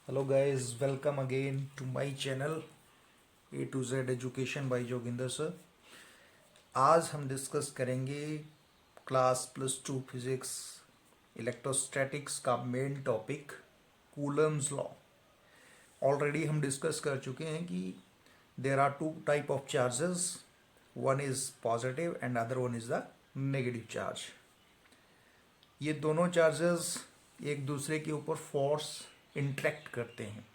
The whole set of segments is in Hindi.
Hello guys, welcome again to my channel A to Z education by Joginder sir. आज हम डिस्कस करेंगे क्लास +2 फिजिक्स इलेक्ट्रोस्टैटिक्स का main topic Coulomb's law. Already हम डिस्कस कर चुके हैं कि there are two type of charges, one is positive and other one is the negative charge. ये दोनों चार्जेस एक दूसरे के ऊपर फोर्स इंटरेक्ट करते हैं।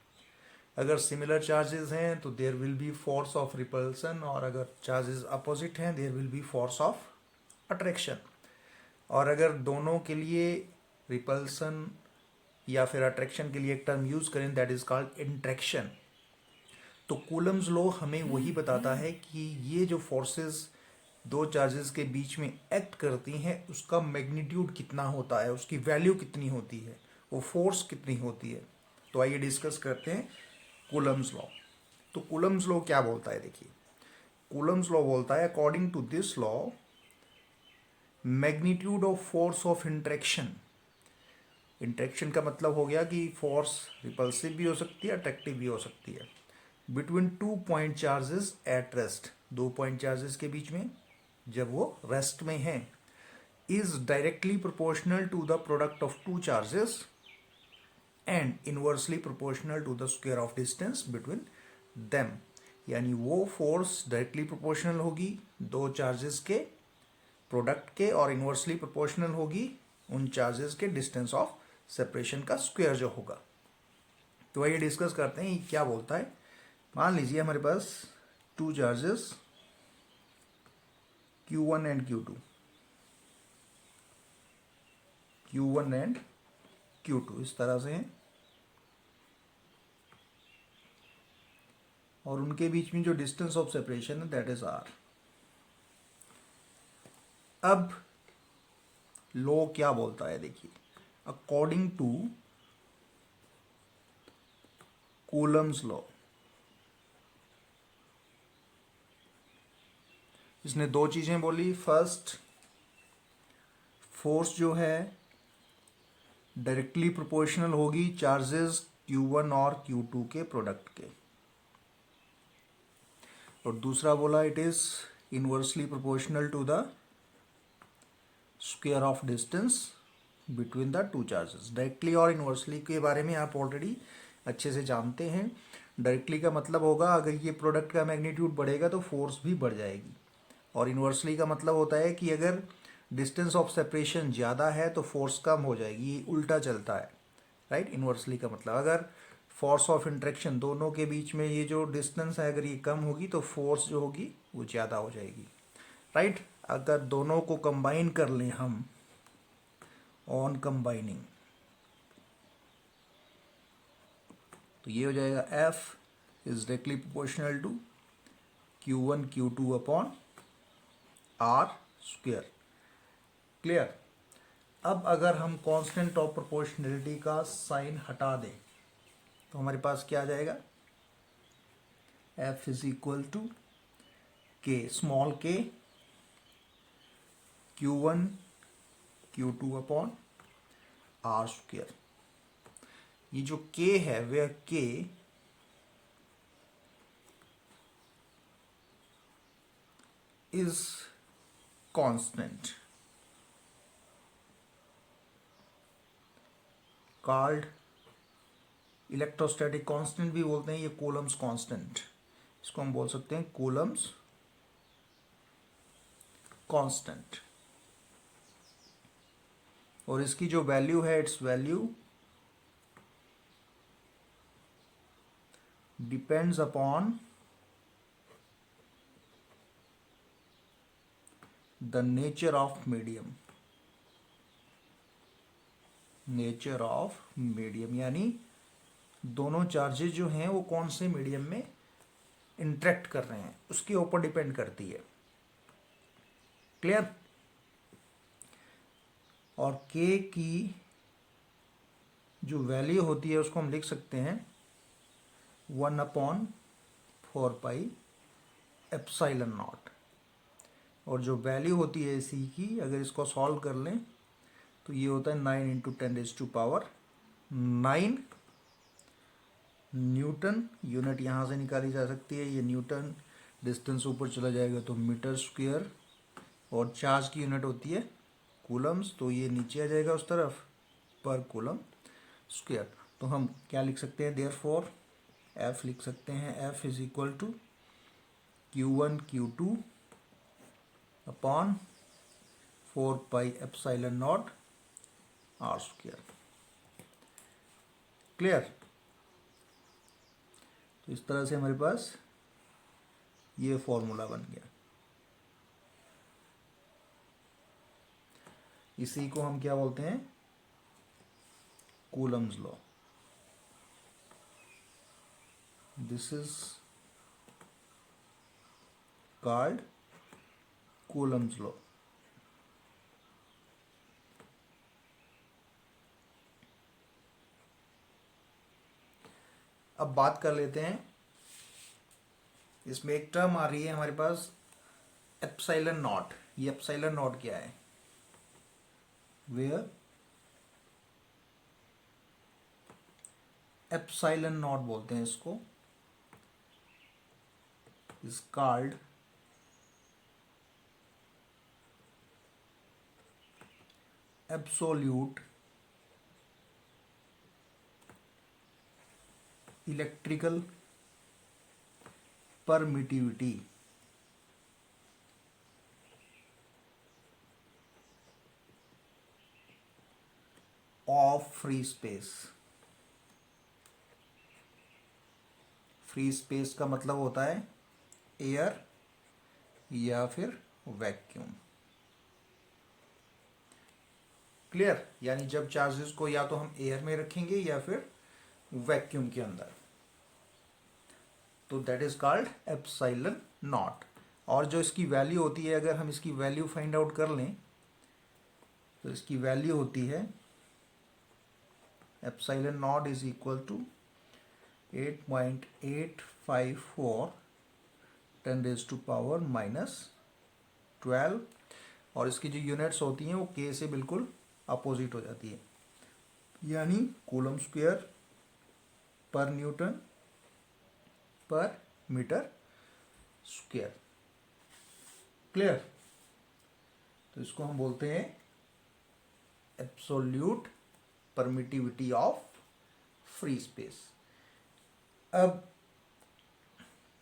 अगर सिमिलर चार्जेस हैं तो there will be force of repulsion, और अगर चार्जेस अपोजिट हैं there will be force of attraction. और अगर दोनों के लिए रिपल्सन या फिर अट्रैक्शन के लिए एक टर्म यूज करें दैट इज कॉल्ड इंट्रैक्शन। तो कूलम्स लॉ हमें वही बताता है कि ये जो फोर्सेस दो चार्जेस के बीच में एक्ट करती हैं उसका मैग्नीट्यूड कितना होता है, उसकी वैल्यू कितनी होती है, वो फोर्स कितनी होती है। तो आइए डिस्कस करते हैं कूलम्स लॉ। तो कूलम्स लॉ क्या बोलता है, देखिए कूलम्स लॉ बोलता है according to this law magnitude of force of interaction. Interaction का मतलब हो गया कि फोर्स रिपल्सिव भी हो सकती है, अट्रैक्टिव भी हो सकती है। Between two point charges at rest, दो पॉइंट चार्जेस के बीच में जब वो रेस्ट में हैं, is directly proportional to the product of two charges and inversely proportional to the square of distance between them. यानी वो फोर्स डायरेक्टली प्रोपोर्शनल होगी दो चार्जेस के प्रोडक्ट के, और इनवर्सली प्रोपोर्शनल होगी उन चार्जेस के डिस्टेंस ऑफ सेपरेशन का स्क्वायर जो होगा। तो आइए डिस्कस करते हैं ये क्या बोलता है। मान लीजिए हमारे पास two charges Q1 and Q2, Q1 and Q2 इस तरह से हैं, और उनके बीच में जो डिस्टेंस ऑफ सेपरेशन है दैट इज R। अब लॉ क्या बोलता है, देखिए अकॉर्डिंग टू कूलम्स लॉ, इसने दो चीजें बोली। फर्स्ट, फोर्स जो है डायरेक्टली प्रोपोर्शनल होगी चार्जेस Q1 और Q2 के प्रोडक्ट के, और दूसरा बोला it is inversely proportional to the square of distance between the two charges. Directly और इनवर्सली के बारे में आप ऑलरेडी अच्छे से जानते हैं। डायरेक्टली का मतलब होगा अगर ये प्रोडक्ट का मैग्नीट्यूड बढ़ेगा तो फोर्स भी बढ़ जाएगी, और इनवर्सली का मतलब होता है कि अगर डिस्टेंस ऑफ सेपरेशन ज़्यादा है तो फोर्स कम हो जाएगी, ये उल्टा चलता है। राइट, इनवर्सली का मतलब अगर फोर्स ऑफ इंट्रैक्शन दोनों के बीच में ये जो डिस्टेंस है अगर ये कम होगी तो फोर्स जो होगी वो ज़्यादा हो जाएगी। राइट, अगर दोनों को कंबाइन कर लें हम, ऑन कंबाइनिंग, तो ये हो जाएगा F is directly proportional to Q1 Q2 upon R square. Clear. अब अगर हम कांस्टेंट ऑफ प्रोपोर्शनलिटी का साइन हटा दें तो हमारे पास क्या आ जाएगा, F is equal to K, small K Q1 Q2 upon R square. ये जो K है वह K is constant called electrostatic constant भी बोलते हैं, ये कूलम्स कांस्टेंट, इसको हम बोल सकते हैं कूलम्स कांस्टेंट। और इसकी जो वैल्यू है it's value depends upon the nature of medium. Nature of medium यानी दोनों चार्जेस जो हैं वो कौन से मीडियम में इंटरेक्ट कर रहे हैं उसके ऊपर डिपेंड करती है। क्लियर। और के की जो वैल्यू होती है उसको हम लिख सकते हैं 1/4 पाई एप्सिलॉन नॉट, और जो वैल्यू होती है सी की अगर इसको सॉल्व कर लें तो ये होता है 9 × 10⁻⁹ न्यूटन, यूनिट यहाँ से निकाली जा सकती है, ये न्यूटन, डिस्टेंस ऊपर चला जाएगा तो मीटर स्क्वायर, और चार्ज की यूनिट होती है कूलम्स, तो ये नीचे आ जाएगा उस तरफ, पर कूलम स्क्वायर। तो हम क्या लिख सकते हैं, देयरफॉर एफ लिख सकते हैं, F is equal to Q1 Q2 upon 4πε0 R square. Clear. तो इस तरह से हमारे पास ये फॉर्मूला बन गया। इसी को हम क्या बोलते हैं, Coulomb's law. This is called Coulomb's law. अब बात कर लेते हैं, इसमें एक टर्म आ रही है हमारे पास एप्सिलॉन नॉट। ये एप्सिलॉन नॉट क्या है, वेयर एप्सिलॉन नॉट बोलते हैं इसको, is called absolute electrical permittivity of free space. Free space का मतलब होता है एयर या फिर वैक्यूम। क्लियर। यानी जब चार्जेस को या तो हम एयर में रखेंगे या फिर वैक्यूम के अंदर, तो that is called epsilon not. और जो इसकी वैल्यू होती है, अगर हम इसकी वैल्यू फाइंड आउट कर लें तो इसकी वैल्यू होती है epsilon naught is equal to 8.854 10⁻⁻12, और इसकी जो यूनिट्स होती हैं वो के से बिल्कुल अपोजिट हो जाती है, यानी कूलम स्क्वायर पर न्यूटन पर मीटर स्क्वायर। क्लियर। तो इसको हम बोलते हैं absolute permittivity of free space. अब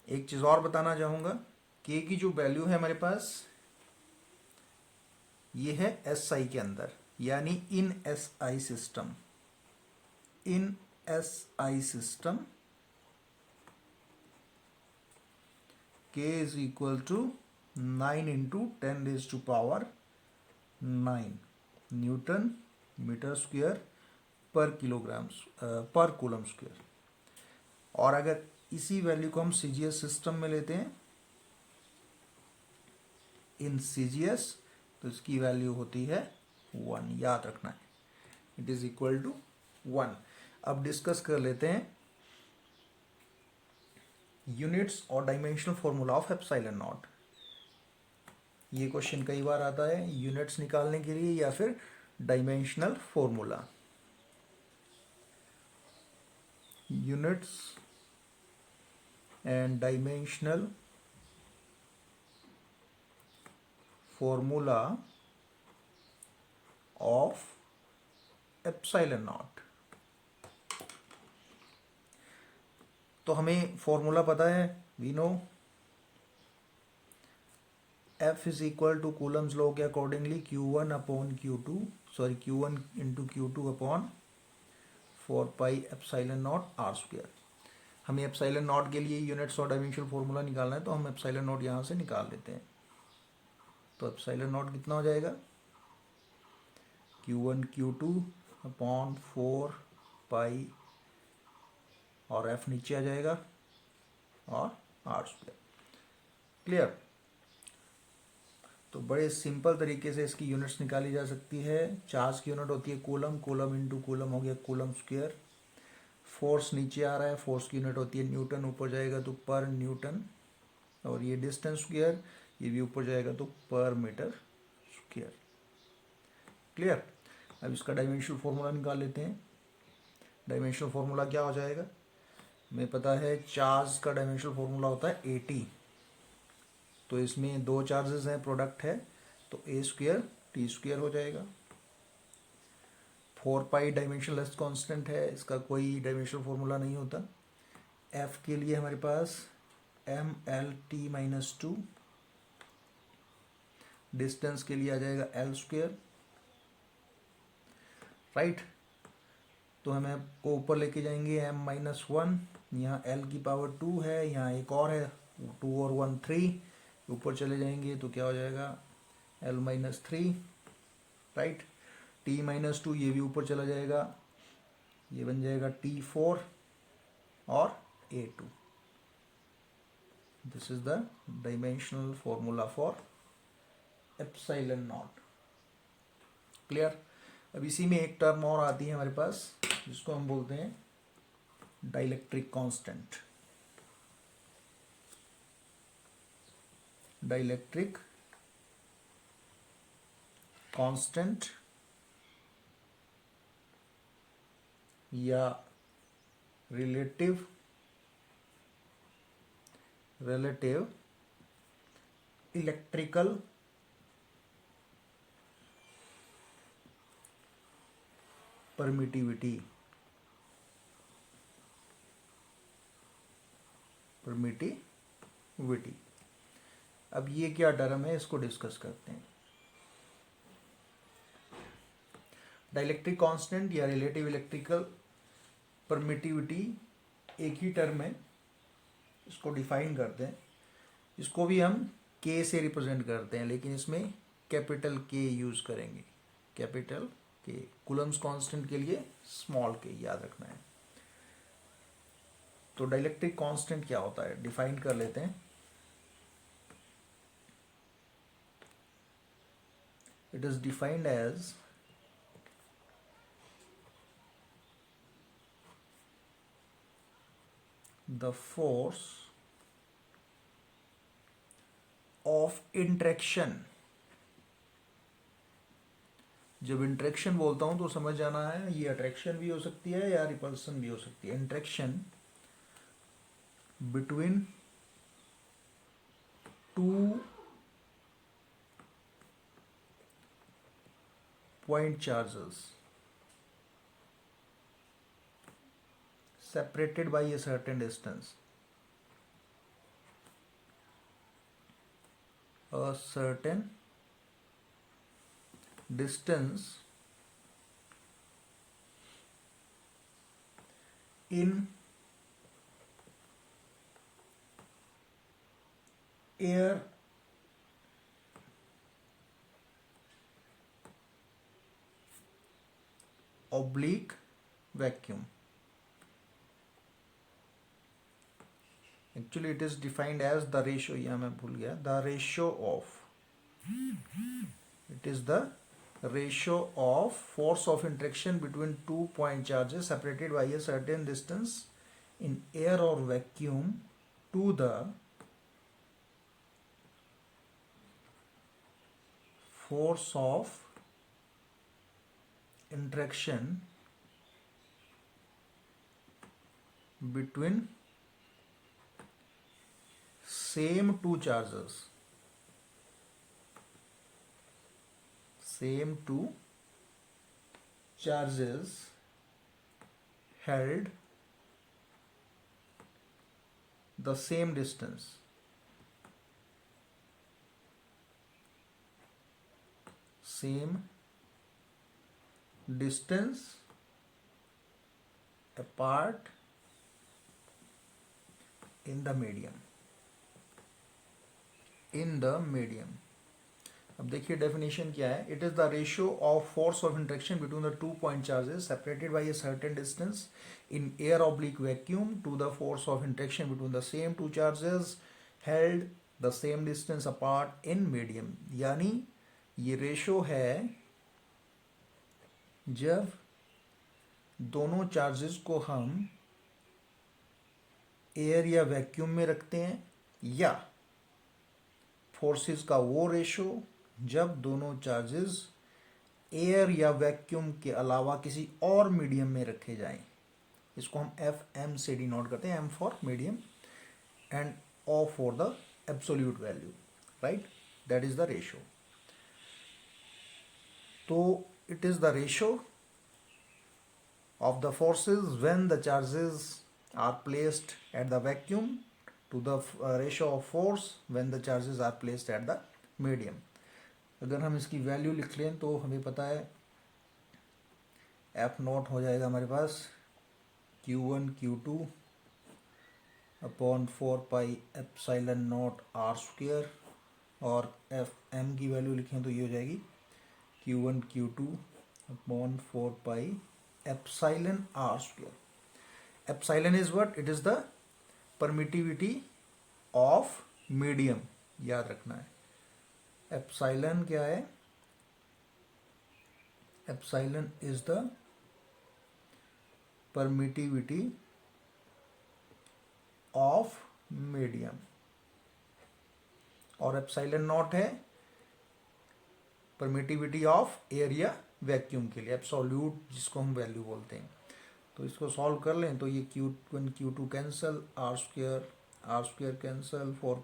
एक चीज और बताना चाहूंगा, के की जो वैल्यू है हमारे पास, ये है एस आई के अंदर, यानी in S I system. In S I system k is equal to 9 into 10⁻⁹ newton metre square पर किलोग्राम पर कूलम स्क्वायर। और अगर इसी वैल्यू को हम सीजीएस सिस्टम में लेते हैं, इन सीजीएस, तो इसकी वैल्यू होती है 1, याद रखना है, इट इज इक्वल टू 1। अब डिस्कस कर लेते हैं यूनिट्स और dimensional formula of epsilon not. ये क्वेश्चन कई बार आता है यूनिट्स निकालने के लिए या फिर dimensional formula. Units and dimensional formula of epsilon naught. तो हमें फॉर्मूला पता है, we know F is equal to Coulomb's law के accordingly Q1 upon Q2, sorry Q1 into Q2 upon 4πε0 R square. हमें एप्सिलॉन नॉट के लिए यूनिट्स और डायमेंशनल फॉर्मूला निकालना है, तो हम एप्सिलॉन नॉट यहाँ से निकाल लेते हैं। तो एप्सिलॉन नॉट कितना हो जाएगा, Q1 Q2 अपॉन 4π, और F नीचे आ जाएगा, और आर स्क्वायर। क्लियर। तो बड़े सिंपल तरीके से इसकी यूनिट्स निकाली जा सकती है। चार्ज की यूनिट होती है कूलम, कूलम इंटू कूलम हो गया कूलम स्क्वायर। फोर्स नीचे आ रहा है, फोर्स की यूनिट होती है न्यूटन, ऊपर जाएगा तो पर न्यूटन। और ये डिस्टेंस स्क्वायर, ये भी ऊपर जाएगा तो पर मीटर स्क्वायर। क्लियर। अब इसका डायमेंशनल फॉर्मूला निकाल लेते हैं। डायमेंशनल फॉर्मूला क्या हो जाएगा, हमें पता है चार्ज का डायमेंशनल फॉर्मूला होता है 80, तो इसमें दो चार्जेस हैं, प्रोडक्ट है, तो a स्क्वेयर टी स्क्वेयर हो जाएगा। 4 पाई डायमेंशनलेस कांस्टेंट है, इसका कोई डायमेंशनल फॉर्मूला नहीं होता। f के लिए हमारे पास mlt-2, डिस्टेंस के लिए आ जाएगा l स्क्वेयर, राइट। तो हमें को ऊपर लेके जाएंगे m-1, यहाँ l की पावर 2 है, यहाँ एक और है 2 और 1 3, ऊपर चले जाएंगे तो क्या हो जाएगा l-3, राइट। t-2 ये भी ऊपर चला जाएगा, ये बन जाएगा t4 और a2। This is the dimensional formula for epsilon not. Clear. अब इसी में एक टर्म और आती है हमारे पास जिसको हम बोलते हैं डाइलेक्ट्रिक कांस्टेंट। डाइलेक्ट्रिक कांस्टेंट या रिलेटिव इलेक्ट्रिकल परमिटिविटी। अब ये क्या टर्म है, इसको डिस्कस करते हैं। डाइलेक्ट्रिक कांस्टेंट या रिलेटिव इलेक्ट्रिकल परमिटिविटी एक ही टर्म है, इसको डिफाइन करते हैं। इसको भी हम के से रिप्रेजेंट करते हैं, लेकिन इसमें कैपिटल के यूज करेंगे, कैपिटल के। कूलम्स कांस्टेंट के लिए स्मॉल के याद रखना है। तो डाइलेक्ट्रिक कांस्टेंट क्या होता है, डिफाइन कर लेते हैं। It is defined as the force of interaction. जब इंटरेक्शन बोलता हूं तो समझ जाना है, ये अट्रैक्शन भी हो सकती है या रिपल्सन भी हो सकती है। Interaction between two point charges separated by a certain distance. A certain distance in air oblique vacuum. Actually it is defined as the ratio, यहाँ मैं भूल गया, the ratio of, it is the ratio of force of interaction between 2 point charges separated by a certain distance in air or vacuum to the force of interaction between same two charges, held the same distance, apart in the medium. अब देखिए डेफिनेशन क्या है। It is the ratio of force of interaction between the 2 point charges separated by a certain distance in air oblique vacuum to the force of interaction between the same 2 charges held the same distance apart in medium. यानी ये रेशियो है जब दोनों चार्जेस को हम एयर या वैक्यूम में रखते हैं, या फोर्सेस का वो रेशो जब दोनों चार्जेस एयर या वैक्यूम के अलावा किसी और मीडियम में रखे जाएं। इसको हम एफ एम से डिनोट करते हैं, M for medium and O for the absolute value, right, that is the ratio. तो it is the ratio of the forces when the charges are placed at the vacuum to the ratio of force when the charges are placed at the medium. अगर हम इसकी वैल्यू लिख लें तो हमें पता है एफ नॉट हो जाएगा हमारे पास Q1 Q2 upon 4 pi epsilon naught R square, और एफ एम की वैल्यू लिखें तो ये हो जाएगी Q1 Q2 upon 4 pi epsilon R square. Epsilon is what? It is the permittivity of medium, याद रखना है. एप्साइलन क्या है? Epsilon is the permittivity of medium, और एप्साइलन नॉट है परमिटिविटी ऑफ एरिया वैक्यूम के लिए, एब्सोल्यूट जिसको हम वैल्यू बोलते हैं. तो इसको सॉल्व कर लें तो ये Q1 Q2 cancel, R square cancel, 4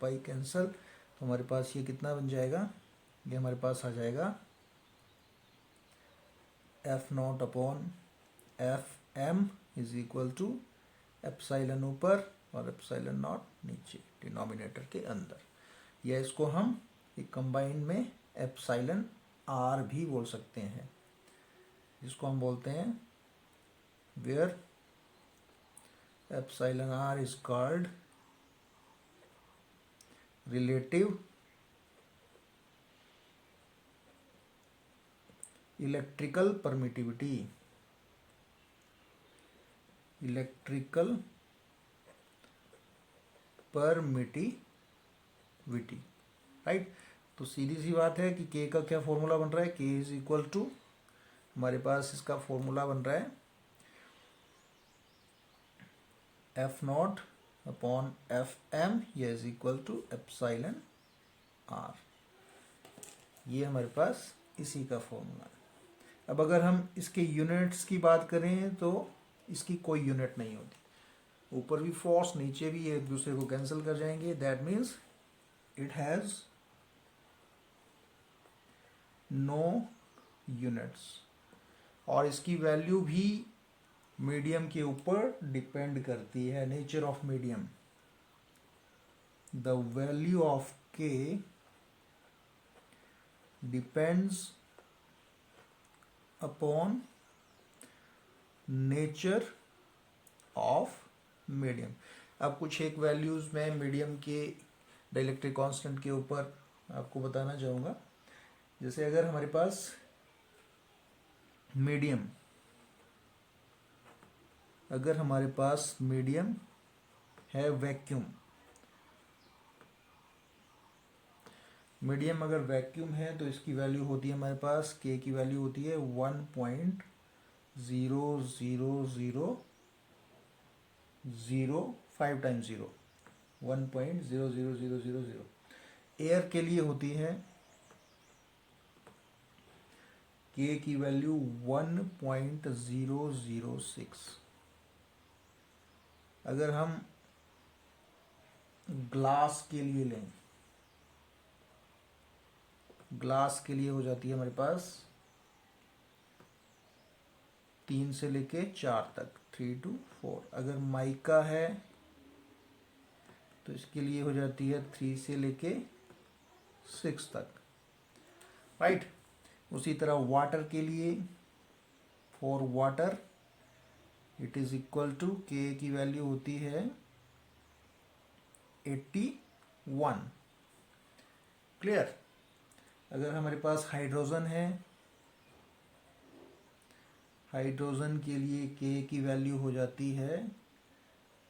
pi cancel. तो हमारे पास ये कितना बन जाएगा? ये हमारे पास आ जाएगा F naught upon F M is equal to epsilon ऊपर और एप्साइलन नॉट नीचे डिनोमिनेटर के अंदर, या इसको हम एक कंबाइंड में एप्साइलन आर भी बोल सकते हैं, जिसको हम बोलते हैं where epsilon R is called relative electrical permittivity. Electrical permittivity, right. तो सीधी सी बात है कि के का क्या फॉर्मूला बन रहा है? के इज इक्वल टू, हमारे पास इसका फॉर्मूला बन रहा है F naught upon F M, ये is equal to epsilon R. ये हमारे पास इसी का फॉर्मूला है. अब अगर हम इसके यूनिट्स की बात करें तो इसकी कोई यूनिट नहीं होती. ऊपर भी फोर्स नीचे भी एक दूसरे को कैंसिल कर जाएंगे. That means it has no units, और इसकी वैल्यू भी मीडियम के ऊपर डिपेंड करती है. Nature of medium, the value of K depends upon nature of medium. अब कुछ एक वैल्यूज में मीडियम के डाइलेक्ट्रिक कांस्टेंट के ऊपर आपको बताना चाहूँगा. जैसे अगर हमारे पास मीडियम, अगर हमारे पास मीडियम है वैक्यूम, मीडियम अगर वैक्यूम है तो इसकी वैल्यू होती है हमारे पास, के की वैल्यू होती है 1.00005 टाइम्स 0, 1.00000. एयर के लिए होती है के की वैल्यू 1.006. अगर हम ग्लास के लिए लें, ग्लास के लिए हो जाती है हमारे पास 3 से लेके 4 तक, 3 to 4. अगर माइका है तो इसके लिए हो जाती है 3 से लेके 6 तक, राइट. उसी तरह वाटर के लिए, for water it is equal to, K की वैल्यू होती है 81. क्लियर. अगर हमारे पास हाइड्रोजन है, हाइड्रोजन के लिए के की वैल्यू हो जाती है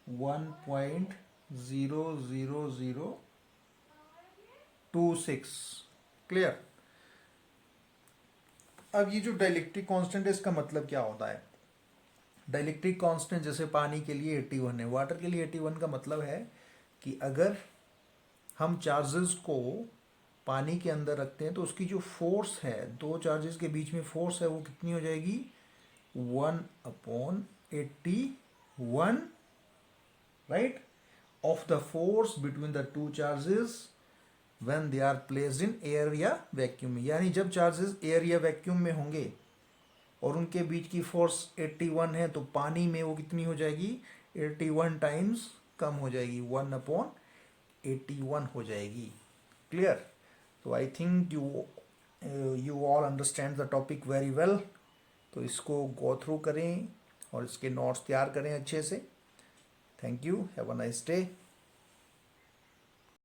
1.00026. क्लियर. अब ये जो डाइलेक्ट्रिक कांस्टेंट है, इसका मतलब क्या होता है? डाइलेक्ट्रिक कांस्टेंट जैसे पानी के लिए 81 है, वाटर के लिए 81 का मतलब है कि अगर हम चार्जेस को पानी के अंदर रखते हैं तो उसकी जो फोर्स है, दो चार्जेस के बीच में फोर्स है, वो कितनी हो जाएगी? 1/4 81, right, of the force between the two charges when they are placed in air या वैक्यूम में। यानी जब चार्जेस एयर या वैक्यूम में होंगे और उनके बीच की फोर्स 81 है, तो पानी में वो कितनी हो जाएगी, 81 टाइम्स कम हो जाएगी, 1/81 हो जाएगी। क्लियर? तो I think you all understand the topic very well. तो इसको गो थ्रू करें और इसके नोट्स तैयार करें अच्छे से। Thank you, have a nice day.